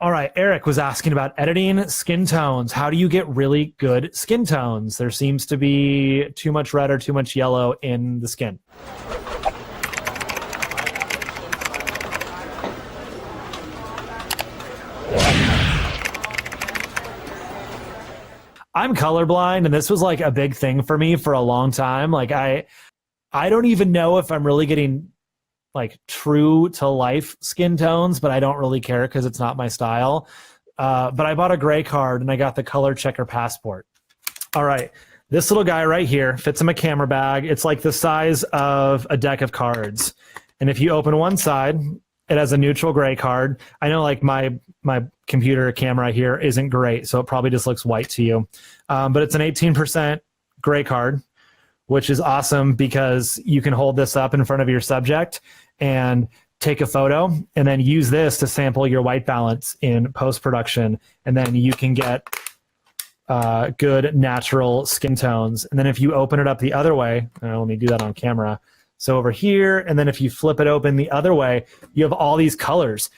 All right, Eric was asking about editing skin tones. How do you get really good skin tones? There seems to be too much red or too much yellow in the skin. I'm colorblind, and this was like a big thing for me for a long time. Like I don't even know if I'm really getting like true to life skin tones, but I don't really care because it's not my style. But I bought a gray card and I got the color checker passport. All right. This little guy right here fits in my camera bag. It's like the size of a deck of cards. And if you open one side, it has a neutral gray card. I know like my computer camera here isn't great, so it probably just looks white to you. But it's an 18% gray card, which is awesome because you can hold this up in front of your subject and take a photo and then use this to sample your white balance in post-production. And then you can get good natural skin tones. And then if you open it up the other way, let me do that on camera. So over here, and then if you flip it open the other way, you have all these colors.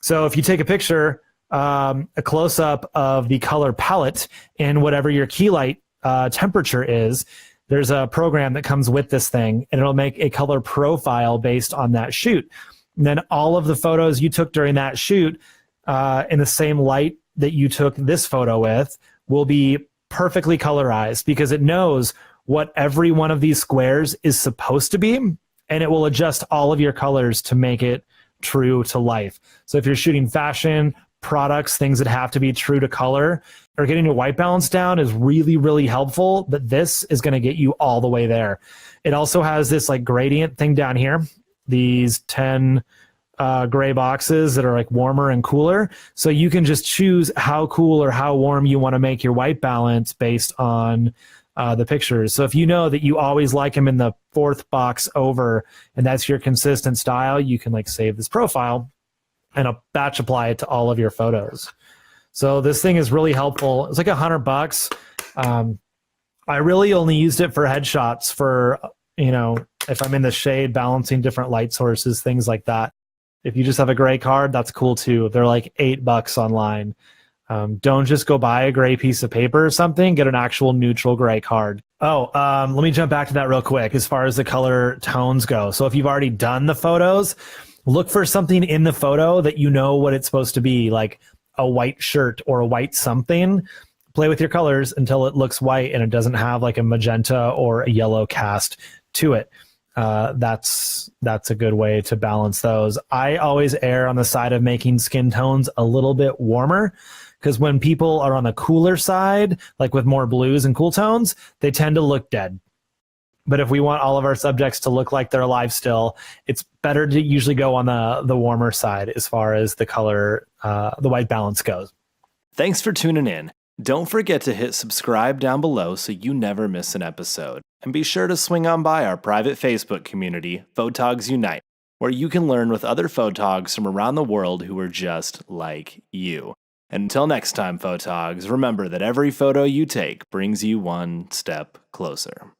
So if you take a picture, a close-up of the color palette in whatever your key light temperature is, there's a program that comes with this thing, and it'll make a color profile based on that shoot. And then all of the photos you took during that shoot in the same light that you took this photo with will be perfectly colorized because it knows what every one of these squares is supposed to be, and it will adjust all of your colors to make it true to life. So if you're shooting fashion, products, things that have to be true to color, or getting your white balance down is really, really helpful, but this is going to get you all the way there. It also has this like gradient thing down here, these 10 gray boxes that are like warmer and cooler. So you can just choose how cool or how warm you want to make your white balance based on the pictures. So if you know that you always like them in the fourth box over and that's your consistent style, you can like save this profile and batch apply it to all of your photos. So this thing is really helpful. It's like $100. I really only used it for headshots for, if I'm in the shade, balancing different light sources, things like that. If you just have a gray card, that's cool too. They're like $8 online. Don't just go buy a gray piece of paper or something. Get an actual neutral gray card. Let me jump back to that real quick as far as the color tones go. So if you've already done the photos, look for something in the photo that you know what it's supposed to be, like a white shirt or a white something. Play with your colors until it looks white and it doesn't have like a magenta or a yellow cast to it. That's a good way to balance those. I always err on the side of making skin tones a little bit warmer, because when people are on the cooler side, like with more blues and cool tones, they tend to look dead. But if we want all of our subjects to look like they're alive still, it's better to usually go on the warmer side as far as the color, the white balance goes. Thanks for tuning in. Don't forget to hit subscribe down below so you never miss an episode. And be sure to swing on by our private Facebook community, Photogs Unite, where you can learn with other photogs from around the world who are just like you. And until next time, photogs, remember that every photo you take brings you one step closer.